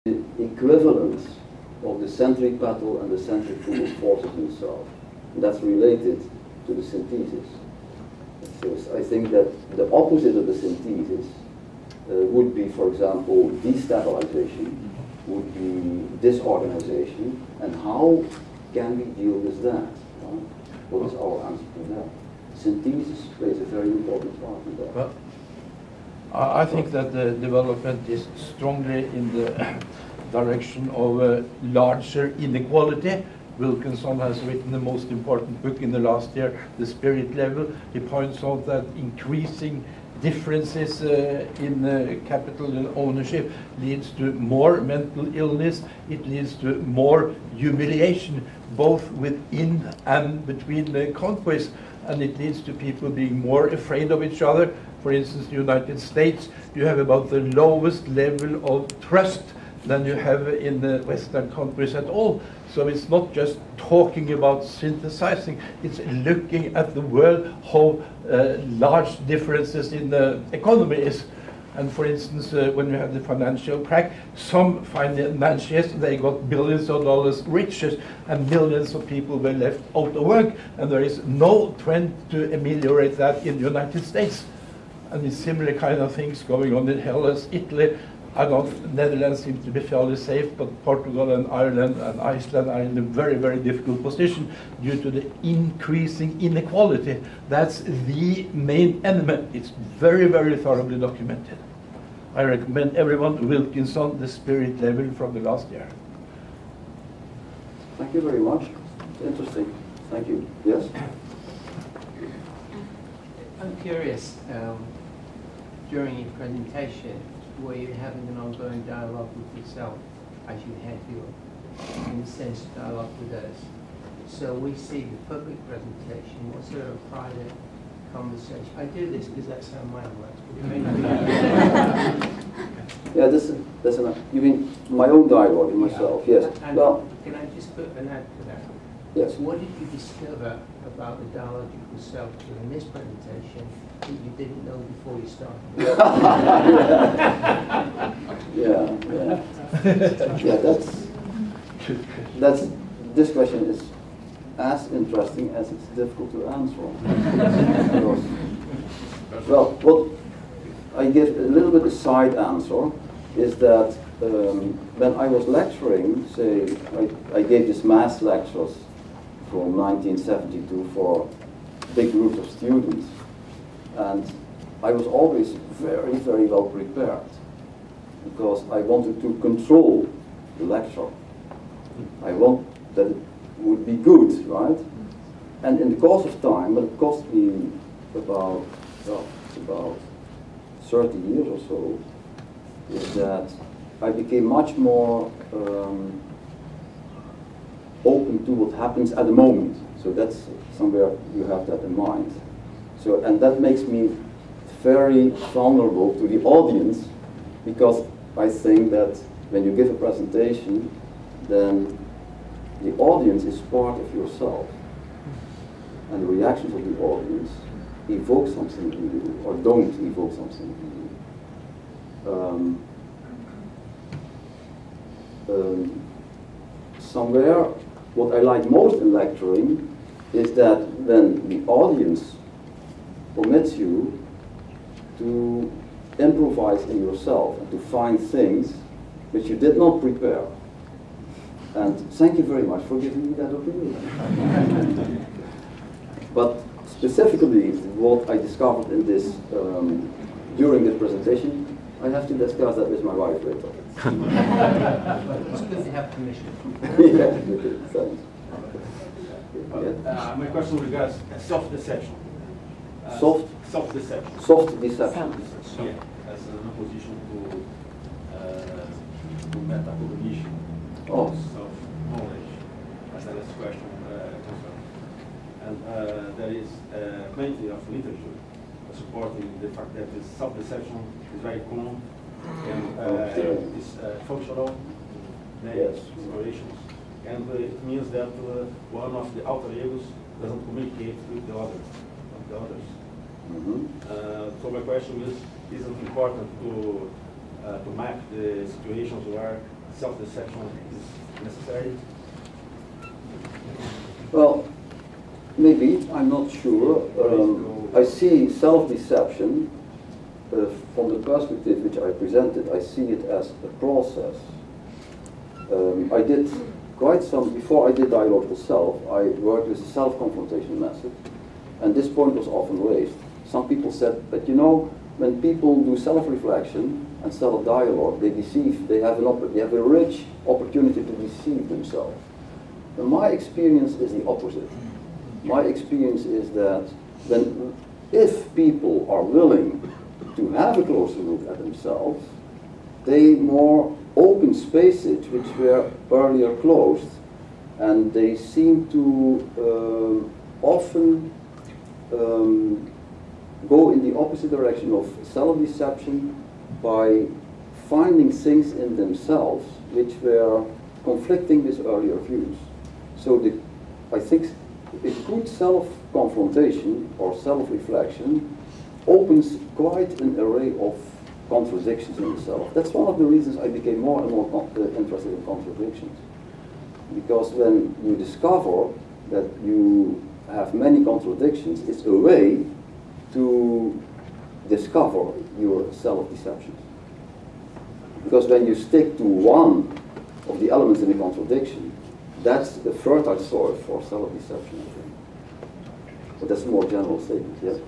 the equivalence of the centripetal and the centrifugal forces in itself. And that's related to the synthesis. So I think that the opposite of the synthesis would be, for example, destabilization, would be disorganization, and how can we deal with that? What is our answer to that? Synthesis plays a very important part in that. Well, I think that the development is strongly in the direction of a larger inequality. Wilkinson has written the most important book in the last year, The Spirit Level. He points out that increasing differences in capital and ownership leads to more mental illness. It leads to more humiliation, both within and between the conquests, and it leads to people being more afraid of each other. For instance, the United States, you have about the lowest level of trust than you have in the Western countries at all. So it's not just talking about synthesizing, it's looking at the world, how large differences in the economy is. And for instance, when we had the financial crack, some financiers, they got billions of dollars richer, and millions of people were left out of work. And there is no trend to ameliorate that in the United States. And it's similar kind of things going on in Hellas, Italy. I don't, Netherlands seem to be fairly safe, but Portugal and Ireland and Iceland are in a very, very difficult position due to the increasing inequality. That's the main enemy. It's very, very thoroughly documented. I recommend everyone Wilkinson, The Spirit Level from the last year. Thank you very much. Interesting. Thank you. Yes? I'm curious, during your presentation, were you having an ongoing dialogue with yourself as you had your, in a sense, dialogue with us? So we see the public presentation. Was there a private conversation? I do this because that's how mine works. Yeah, you mean my own dialogue with myself? Yeah. Yes. And well, can I just put an add to that? Yes. So what did you discover about the dialogical self during this presentation that you didn't know before you started? Yeah. This question is as interesting as it's difficult to answer. Well, what I give a little bit of a side answer is that when I was lecturing, say, I gave these math lectures from 1972 for big groups of students, and I was always very, very well prepared because I wanted to control the lecture. I want that it would be good, right? And in the course of time, but it cost me about 30 years or so, is that I became much more open to what happens at the moment. So that's somewhere you have that in mind. So, and that makes me very vulnerable to the audience, because I think that when you give a presentation, then the audience is part of yourself. And the reactions of the audience evoke something in you, or don't evoke something in you. Somewhere, what I like most in lecturing is that when the audience permits you to improvise in yourself and to find things which you did not prepare. And thank you very much for giving me that opinion. But specifically, what I discovered in this, during this presentation, I have to discuss that with my wife later. It's good to have permission. Yeah, okay, thanks. My question regards self-deception. Self-deception. Self-deception. Yeah, as an opposition to metacognition, self-knowledge, as the last question concerned. And there is plenty of literature supporting the fact that this self-deception is very common and is functional, yes, explorations. And it means that one of the alter egos doesn't communicate with the others. So my question is, isn't it important to map the situations where self-deception is necessary? Well, maybe, I'm not sure. I see self-deception from the perspective which I presented. I see it as a process. I did quite some, before I did Dialogical Self, I worked with the self-confrontation method, and this point was often raised. Some people said, but you know, when people do self-reflection and self-dialogue, they deceive, they have a rich opportunity to deceive themselves. And my experience is the opposite. My experience is that if people are willing to have a closer look at themselves, they more open spaces which were earlier closed, and they seem to often go in the opposite direction of self-deception by finding things in themselves which were conflicting with earlier views. So I think a good self-confrontation or self-reflection opens quite an array of contradictions in the self. That's one of the reasons I became more and more interested in contradictions. Because when you discover that you have many contradictions, it's a way to discover your self-deceptions. Because when you stick to one of the elements in a contradiction, that's a fertile soil for self-deception, I think. But that's a more general statement, yes?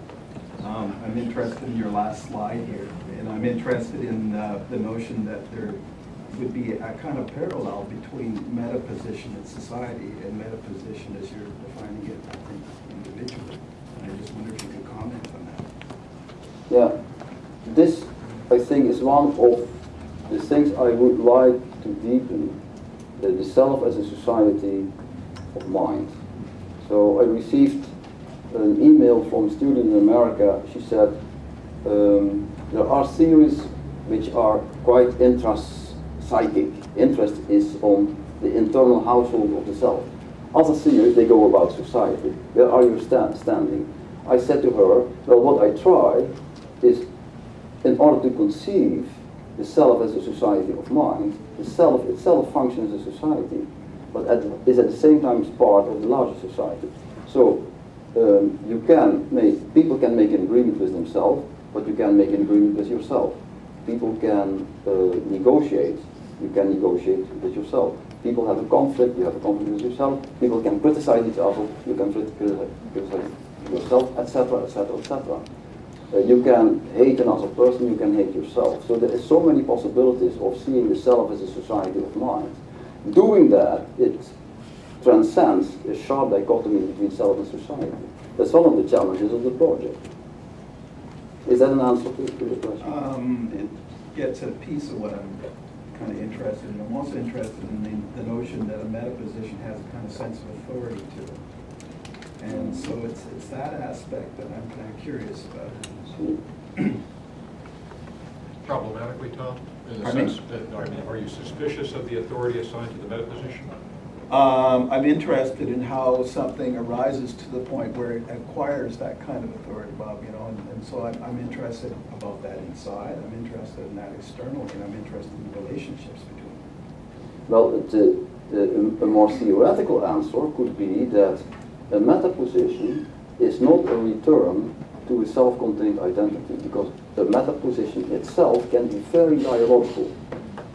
I'm interested in your last slide here, and I'm interested in the notion that there would be a kind of parallel between metaposition in society and metaposition as you're defining it, I think, individually. And I just wonder if you could comment on that. Yeah, this, I think, is one of the things I would like to deepen, the self as a society of mind. So I received an email from a student in America. She said, there are theories which are quite intra-psychic. Interest is on the internal household of the self. Other theories, they go about society. Where are you standing? I said to her, well, what I try is, in order to conceive the self as a society of mind, the self itself functions as a society, but is at the same time part of the larger society. So people can make an agreement with themselves, but you can make an agreement with yourself. People can negotiate. You can negotiate with yourself. People have a conflict. You have a conflict with yourself. People can criticize each other. You can criticize yourself, etc., etc., etc. You can hate another person. You can hate yourself. So there are so many possibilities of seeing the self as a society of mind. Doing that, it transcends a sharp dichotomy between self and society. That's one of the challenges of the project. Is that an answer to your question? It gets at a piece of what I'm kind of interested in. I'm also interested in the notion that a metaposition has a kind of sense of authority to it. And so it's that aspect that I'm kind of curious about. Problematically, Tom? In the sense that, are you suspicious of the authority assigned to the metaposition? I'm interested in how something arises to the point where it acquires that kind of authority, Bob, you know, and so I'm interested about that inside, I'm interested in that externally, and I'm interested in the relationships between them. Well, a more theoretical answer could be that a metaposition is not a return to a self-contained identity, because the metaposition itself can be very dialogical.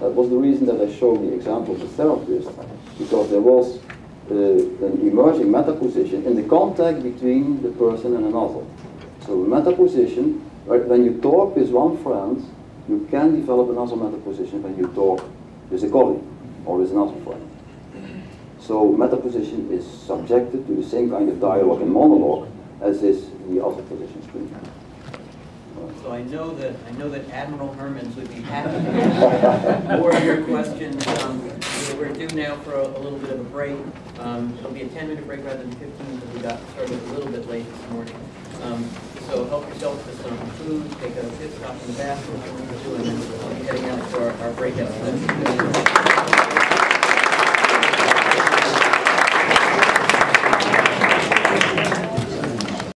That was the reason that I showed the example of the therapist, because there was an emerging metaposition in the contact between the person and another. So metaposition, right, when you talk with one friend, you can develop another metaposition when you talk with a colleague or with another friend. So metaposition is subjected to the same kind of dialogue and monologue as is the other positions. So I know that Admiral Hermans would be happy to answer more of your questions. We're due now for a little bit of a break. It'll be a 10-minute break rather than 15 because we got started a little bit late this morning. So help yourself to some food, take a pit stop in the bathroom, and then we'll be heading out for our breakout session.